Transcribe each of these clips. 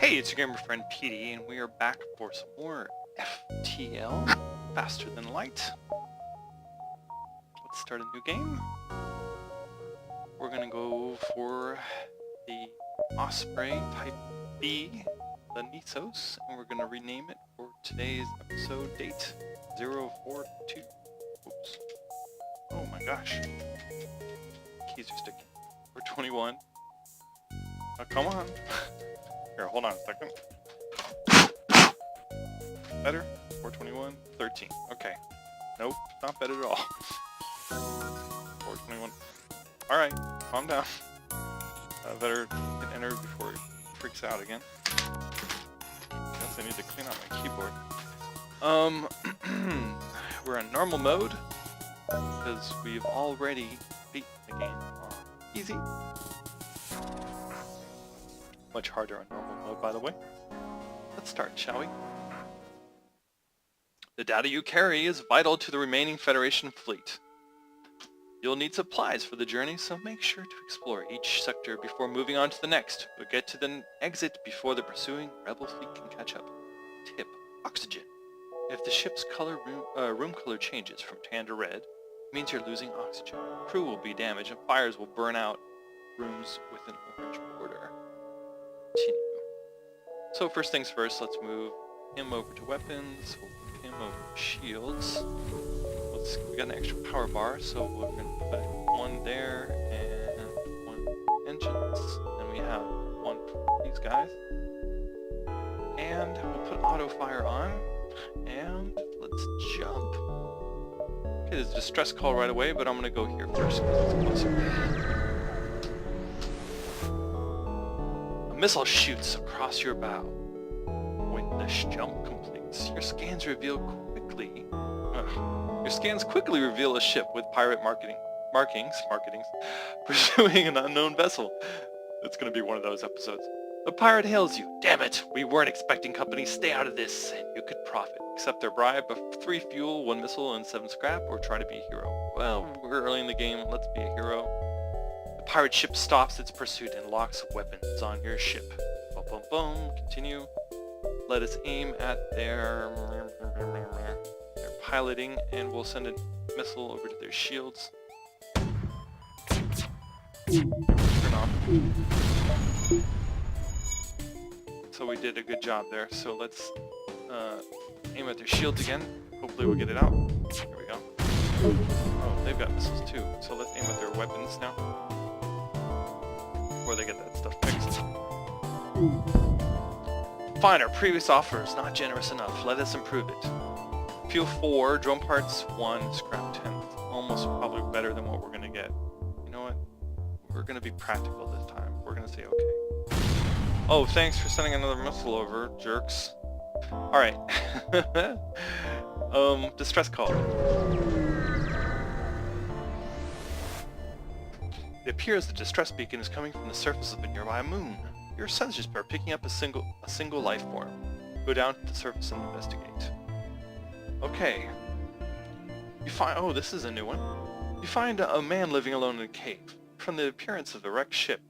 Hey, it's your gamer friend Peadee, and we are back for some more FTL, Faster Than Light. Let's start a new game. We're gonna go for the Osprey Type B, the Nisos, and we're gonna rename it for today's episode date 042. Oops. Oh my gosh. Keys are sticking. We're 21. Oh, come on. Here, hold on a second. Better? 421, 13. Okay. Nope, not better at all. 421. Alright, calm down. Better hit enter before it freaks out again. Guess I need to clean out my keyboard. We're in normal mode, because we've already beat the game on easy. Much harder on normal mode, by the way. Let's start, shall we? The data you carry is vital to the remaining Federation fleet. You'll need supplies for the journey, so make sure to explore each sector before moving on to the next, but get to the exit before the pursuing Rebel fleet can catch up. Tip: oxygen. If the ship's room color changes from tan to red, it means you're losing oxygen. Crew will be damaged and fires will burn out rooms with an orange border. Continue. So first things first, let's move him over to weapons, we'll move him over to shields. We got an extra power bar, so we're going to put one there and one engines. Then we have one for these guys. And we'll put auto fire on, and let's jump. Okay, there's a distress call right away, but I'm going to go here first because it's closer. Missile shoots across your bow. When this jump completes, your scans quickly reveal a ship with pirate markings pursuing an unknown vessel. It's going to be one of those episodes. The pirate hails you. Damn it, we weren't expecting company. Stay out of this, and you could profit. Accept their bribe of 3 fuel, 1 missile, and 7 scrap, or try to be a hero. Well, we're early in the game. Let's be a hero. The pirate ship stops its pursuit and locks weapons on your ship. Boom, boom, boom. Continue. Let us aim at their piloting, and we'll send a missile over to their shields. Turn off. So we did a good job there. So let's aim at their shields again. Hopefully we'll get it out. Here we go. Oh, they've got missiles too. So let's aim at their weapons now. Before they get that stuff fixed. Fine, our previous offer is not generous enough. Let us improve it. Fuel 4, drone parts 1, scrap 10. Almost probably better than what we're going to get. You know what? We're going to be practical this time. We're going to say okay. Oh, thanks for sending another missile over, jerks. Alright. Distress call. It appears the distress beacon is coming from the surface of a nearby moon. Your sensors are picking up a single life form. Go down to the surface and investigate. Okay. You find... oh, this is a new one. You find a man living alone in a cave. From the appearance of the wrecked ship,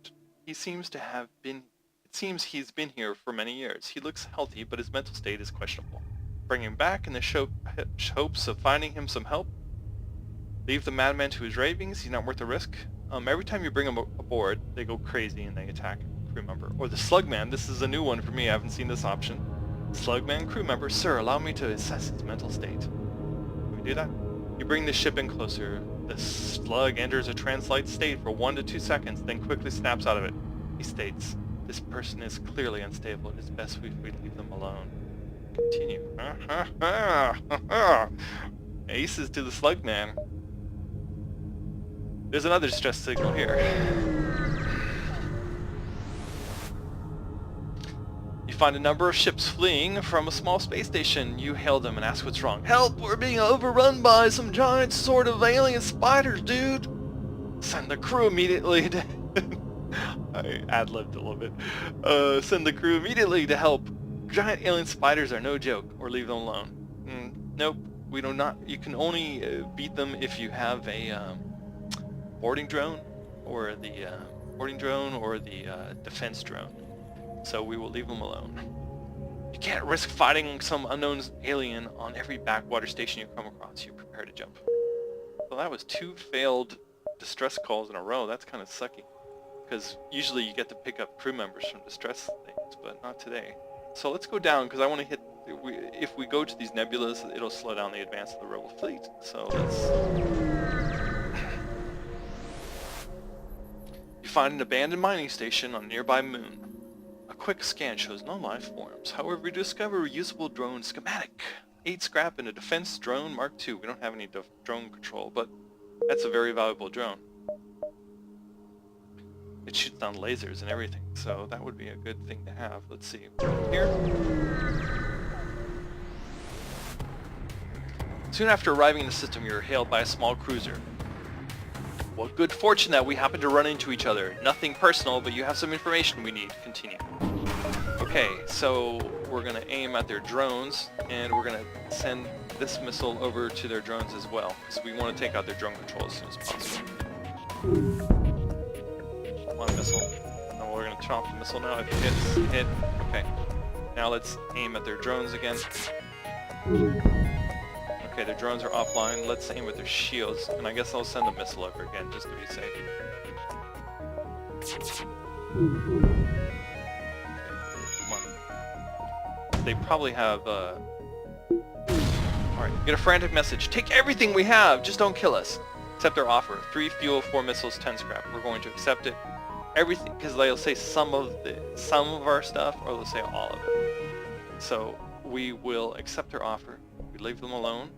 he seems to have been... it seems he's been here for many years. He looks healthy, but his mental state is questionable. Bring him back in the hopes of finding him some help. Leave the madman to his ravings. He's not worth the risk. Every time you bring them aboard, they go crazy and they attack a crew member. Or the Slugman, this is a new one for me, I haven't seen this option. Slugman crew member, sir, allow me to assess his mental state. Can we do that? You bring the ship in closer. The slug enters a trance-like state for 1 to 2 seconds, then quickly snaps out of it. He states, this person is clearly unstable. It is best if we leave them alone. Continue. Aces to the Slugman. There's another distress signal here. You find a number of ships fleeing from a small space station. You hail them and ask what's wrong. Help! We're being overrun by some giant sort of alien spiders, dude! Send the crew immediately to... I ad-libbed a little bit. Send the crew immediately to help. Giant alien spiders are no joke, or leave them alone. Nope, we do not. You can only beat them if you have a boarding drone, or the defense drone. So we will leave them alone. You can't risk fighting some unknown alien on every backwater station you come across. You prepare to jump. Well, that was 2 failed distress calls in a row. That's kind of sucky. Because usually you get to pick up crew members from distress things, but not today. So let's go down, because I want to hit... If we go to these nebulas, it'll slow down the advance of the rebel fleet. So let's... You find an abandoned mining station on a nearby moon. A quick scan shows no life forms. However, we discover a reusable drone schematic. 8 scrap and a defense drone Mark II. We don't have any drone control, but that's a very valuable drone. It shoots down lasers and everything, so that would be a good thing to have. Let's see. Here. Soon after arriving in the system, you're hailed by a small cruiser. What good fortune that we happen to run into each other. Nothing personal, but you have some information we need. Continue. Okay, so we're going to aim at their drones, and we're going to send this missile over to their drones as well, because we want to take out their drone control as soon as possible. One missile. And we're going to turn off the missile now. If it hits, hit. Okay. Now let's aim at their drones again. Okay, their drones are offline. Let's aim at their shields, and I guess I'll send a missile over again just to be safe. Okay, come on. They probably have, Alright, get a frantic message. Take everything we have! Just don't kill us! Accept our offer. 3 fuel, 4 missiles, 10 scrap. We're going to accept it. Everything, because they'll say some of our stuff, or they'll say all of it. So, we will accept their offer. Leave them alone.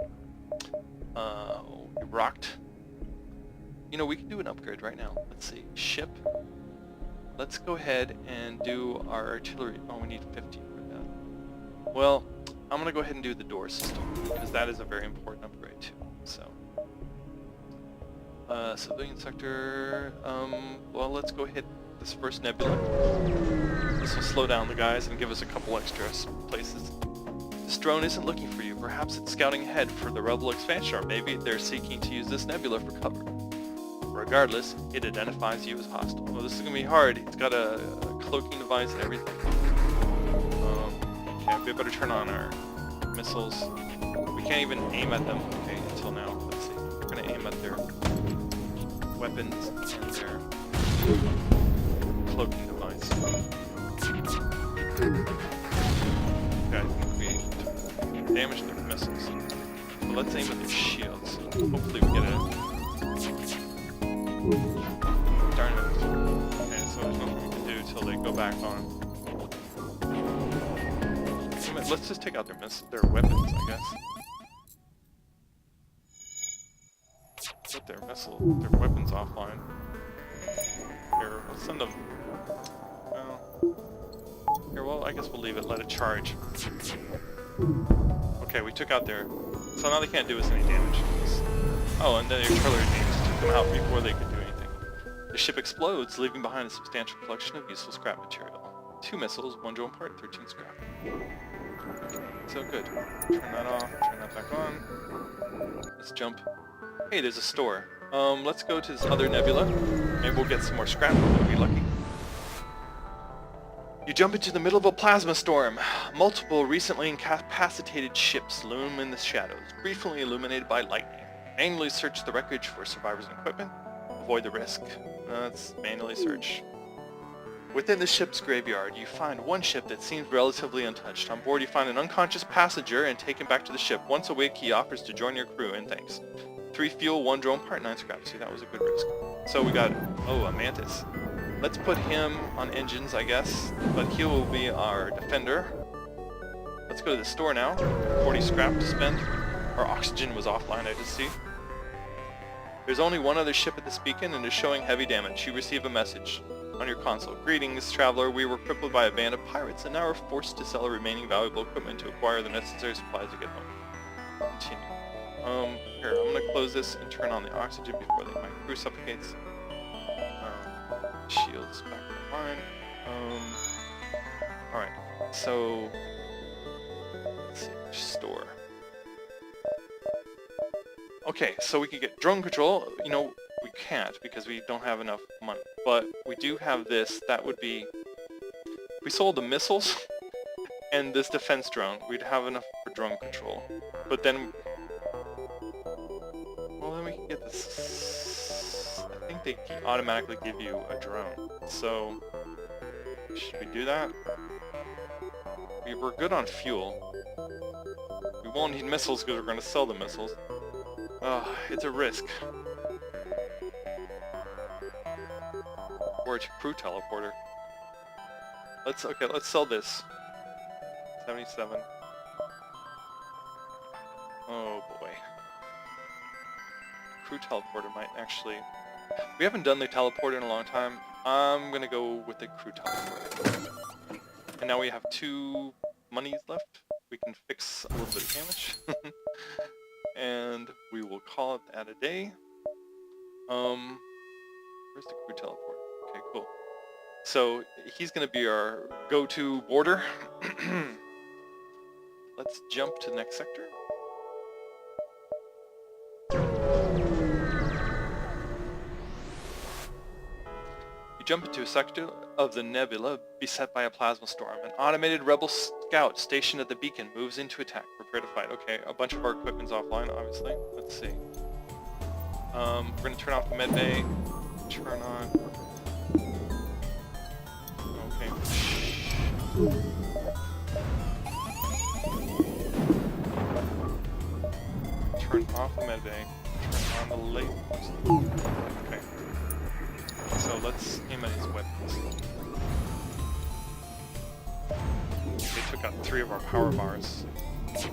We rocked. You know, we can do an upgrade right now. Let's see. Ship. Let's go ahead and do our artillery. Oh, we need 15 for that. Well, I'm going to go ahead and do the door system, because that is a very important upgrade too. So, civilian sector. Well, let's go hit this first nebula. This will slow down the guys and give us a couple extra places. This drone isn't looking for you. Perhaps it's scouting ahead for the rebel expansion, or maybe they're seeking to use this nebula for cover. Regardless, it identifies you as hostile. Well, this is going to be hard. It's got a cloaking device and everything. Okay, we better turn on our missiles. We can't even aim at them, okay, until now. Let's see. We're going to aim at their weapons and their cloaking device. Okay, I think we damaged their missiles. So let's aim at their shields. Hopefully we get it. Darn it. Okay, so there's nothing we can do until they go back on. Let's just take out their weapons, I guess. Put their weapons offline. Here, we'll send them. Well, here, well, I guess we'll leave it. Let it charge. Okay, we took out their. So now they can't do us any damage. Oh, and then the artillery teams took them out before they could do anything. The ship explodes, leaving behind a substantial collection of useful scrap material. 2 missiles, 1 drone part, 13 scrap. So good. Turn that off, turn that back on. Let's jump. Hey, there's a store. Let's go to this other nebula. Maybe we'll get some more scrap if we'll be lucky. You jump into the middle of a plasma storm. Multiple recently incapacitated ships loom in the shadows, briefly illuminated by lightning. Manually search the wreckage for survivors and equipment. Avoid the risk. Let's manually search. Within the ship's graveyard, you find one ship that seems relatively untouched. On board, you find an unconscious passenger and take him back to the ship. Once awake, he offers to join your crew, and thanks. 3 fuel, 1 drone part, 9 scrap. See, that was a good risk. So we got, a mantis. Let's put him on engines, I guess, but he will be our defender. Let's go to the store now. 40 scrap to spend. Our oxygen was offline, I just see. There's only one other ship at this beacon and is showing heavy damage. You receive a message on your console. Greetings, traveler. We were crippled by a band of pirates and now are forced to sell our remaining valuable equipment to acquire the necessary supplies to get home. Continue. Here, I'm gonna close this and turn on the oxygen before my crew suffocates. Shields back online. Alright, so let's see, store. Okay, so we can get drone control. You know, we can't because we don't have enough money. But we do have this. That would be If we sold the missiles and this defense drone, we'd have enough for drone control. But then... Well, then we can get this... I think they automatically give you a drone. So... Should we do that? We're good on fuel. We won't need missiles because we're going to sell the missiles. It's a risk. Or a crew teleporter. Let's sell this. 77. Oh boy. Crew teleporter might actually... We haven't done the teleporter in a long time. I'm gonna go with the crew teleporter. And now we have 2 monies left. We can fix a little bit of damage. And we will call it at a day. Where's the crew teleporter? Okay, cool. So he's gonna be our go-to boarder. Let's jump to the next sector. You jump into a sector of the nebula beset by a plasma storm. An automated rebel scout stationed at the beacon moves into attack. Prepare to fight. Okay, a bunch of our equipment's offline, obviously. Let's see. We're going to turn off the medbay. Turn on... Okay. Turn off the medbay. Turn on the lasers. Okay. So let's aim at his weapons. They took out 3 of our power bars. Here,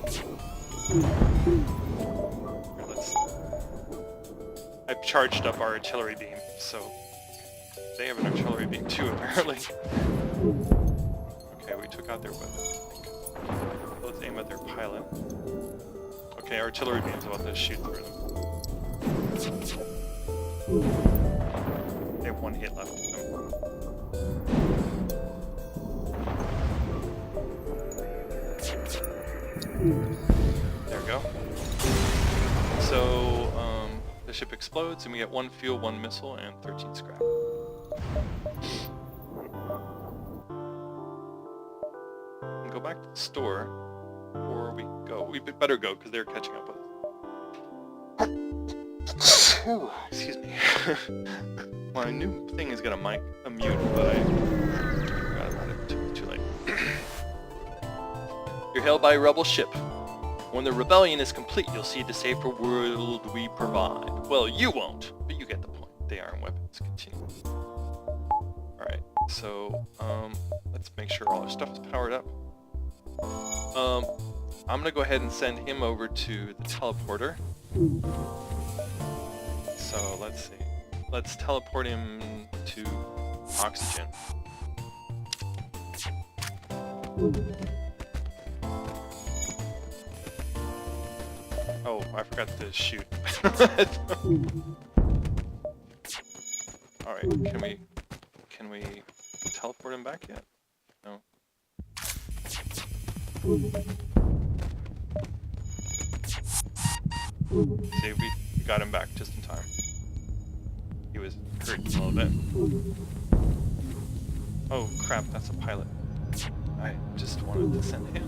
I've charged up our artillery beam, so they have an artillery beam too, apparently. Okay, we took out their weapons. Let's aim at their pilot. Okay, artillery beam's about to shoot through them. They have 1 hit left of them. There we go. So, the ship explodes and we get 1 fuel, 1 missile, and 13 scrap. We can go back to the store, or we can go. We better go because they're catching up with us. Excuse me. My new thing is gonna mic a mute, but I forgot about it. Too late. You're hailed by a rebel ship. When the rebellion is complete, you'll see the safer world we provide. Well, you won't, but you get the point. They are weapons. Continue. Alright, so, let's make sure all our stuff is powered up. I'm gonna go ahead and send him over to the teleporter. So, let's see. Let's teleport him to oxygen. Oh, I forgot to shoot. Alright, can we teleport him back yet? No. See, we got him back just in time. He was hurt a little bit. Oh crap, that's a pilot. I just wanted to send him.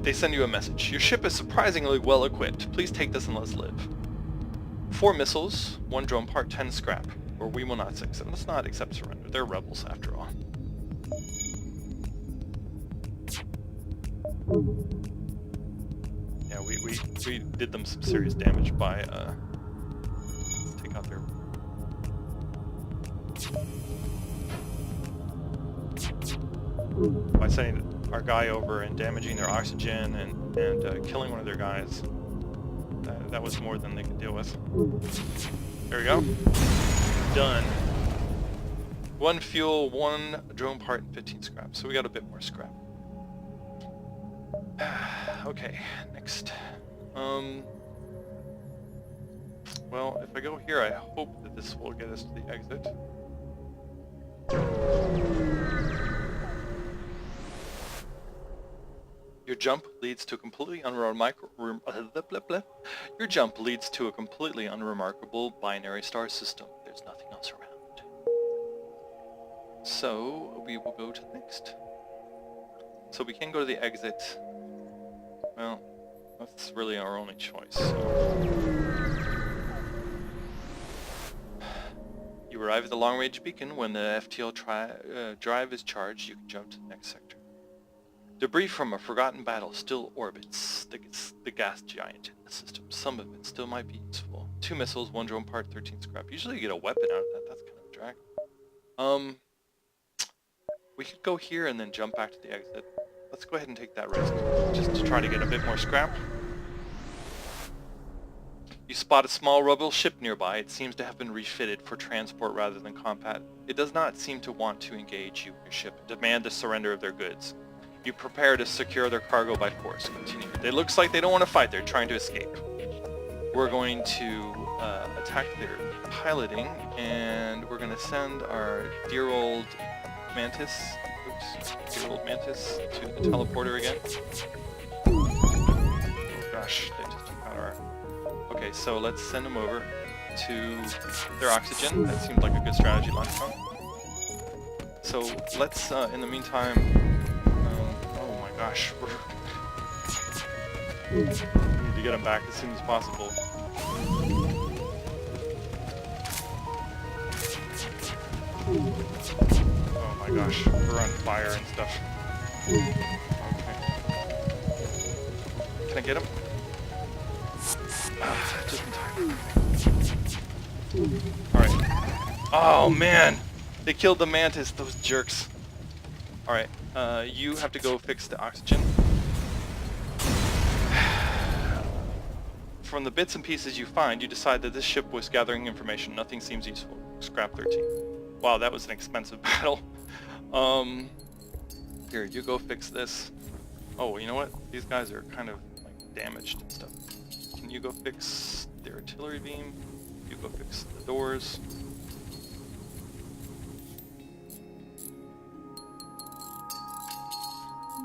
They send you a message. Your ship is surprisingly well equipped. Please take this and let's live. 4 missiles, 1 drone part, 10 scrap. Or we will not accept. Let's not accept surrender. They're rebels after all. Yeah, we did them some serious damage by let's take out their... by sending our guy over and damaging their oxygen and killing one of their guys. That was more than they could deal with. There we go. Done. 1 fuel, 1 drone part, and 15 scrap. So we got a bit more scrap. Okay, next. Well, if I go here, I hope that this will get us to the exit. Your Your jump leads to a completely Your jump leads to a completely unremarkable binary star system. There's nothing else around. So we will go to the next. So we can go to the exit. Well, that's really our only choice. You arrive at the long-range beacon. When the FTL drive is charged, you can jump to the next sector. Debris from a forgotten battle still orbits the gas giant in the system. Some of it still might be useful. 2 missiles, 1 drone part, 13 scrap. Usually you get a weapon out of that. That's kind of a drag. We could go here and then jump back to the exit. Let's go ahead and take that risk, just to try to get a bit more scrap. You spot a small rebel ship nearby. It seems to have been refitted for transport rather than combat. It does not seem to want to engage you and your ship and demand the surrender of their goods. You prepare to secure their cargo by force. Continue. It looks like they don't want to fight. They're trying to escape. We're going to attack their piloting, and we're going to send our dear old Mantis, dear old Mantis, to the teleporter again. Oh gosh, they just took out our... Okay, so let's send them over to their oxygen. That seemed like a good strategy last time. So let's, in the meantime... oh my gosh, we need to get them back as soon as possible. Oh my gosh, we're on fire and stuff. Okay. Can I get him? Just in time. Alright. Oh man! They killed the Mantis, those jerks. Alright, you have to go fix the oxygen. From the bits and pieces you find, you decide that this ship was gathering information. Nothing seems useful. Scrap 13. Wow, that was an expensive battle. Here, you go fix this. Oh, you know what? These guys are kind of like damaged and stuff. Can you go fix the artillery beam? You go fix the doors.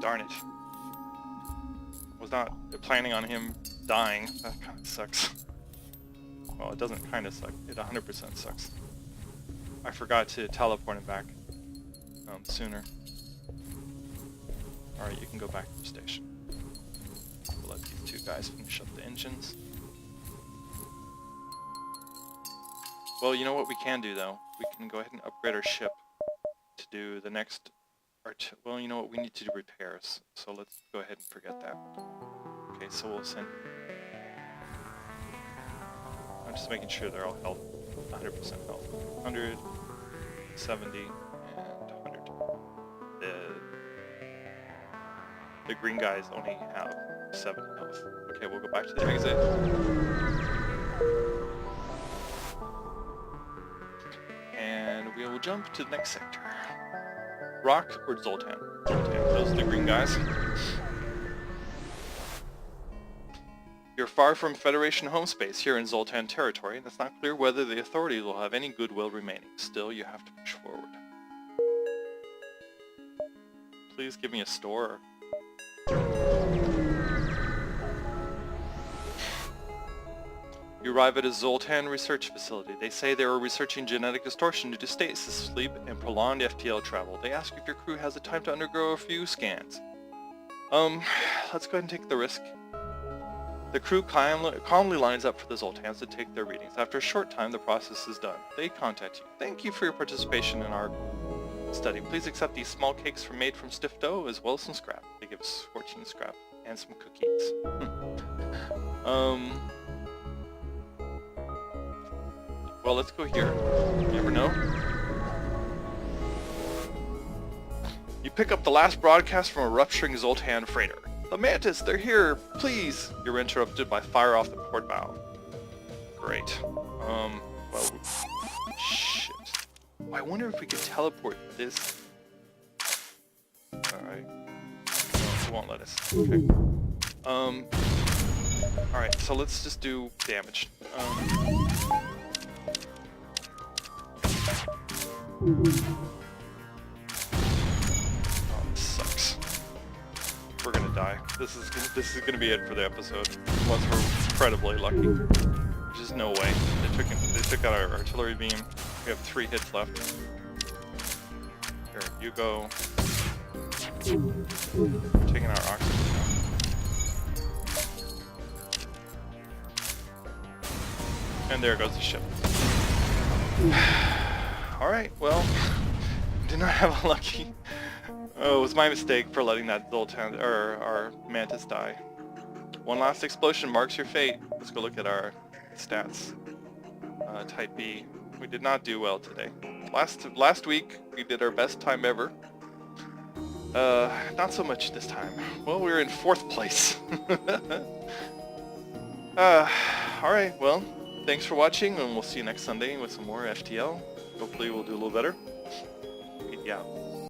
Darn it. Was not planning on him dying. That kind of sucks. Well, it doesn't kind of suck. It 100% sucks. I forgot to teleport him back sooner. Alright, you can go back to the station. We'll let these 2 guys finish up the engines. Well, you know what we can do though? We can go ahead and upgrade our ship to do the next... well, you know what? We need to do repairs. So let's go ahead and forget that. Okay, so we'll send... I'm just making sure they're all health. 100% health. 100, 70, and 100. The green guys only have 70 health. Okay, we'll go back to the exit. And we will jump to the next sector. Rock or Zoltan? Zoltan, those are the green guys. You're far from Federation home space here in Zoltan territory, and it's not clear whether the authorities will have any goodwill remaining. Still, you have to push forward. Please give me a store. You arrive at a Zoltan research facility. They say they are researching genetic distortion due to stasis sleep and prolonged FTL travel. They ask if your crew has the time to undergo a few scans. Let's go ahead and take the risk. The crew calmly lines up for the Zoltans to take their readings. After a short time, the process is done. They contact you. Thank you for your participation in our study. Please accept these small cakes made from stiff dough as well as some scrap. They give us 14 scrap and some cookies. Well, let's go here. You never know. You pick up the last broadcast from a rupturing Zoltan freighter. The Mantis, they're here, please! You're interrupted by fire off the port bow. Great. Well, shit. Oh, I wonder if we could teleport this. Alright. No, it won't let us. Okay. Alright, so let's just do damage. Oh, this sucks. We're gonna die. this is gonna be it for the episode. Unless we're incredibly lucky. There's just no way. They took out our artillery beam. We have 3 hits left. Here, you go. Taking our oxygen now. And there goes the ship. Alright, well, did not have a lucky. Oh, it was my mistake for letting that Zoltan, or our Mantis die. One last explosion marks your fate. Let's go look at our stats. Type B. We did not do well today. Last week, we did our best time ever. Not so much this time. Well, we were in 4th place. Alright, well, thanks for watching, and we'll see you next Sunday with some more FTL. Hopefully we'll do a little better. Peadee out.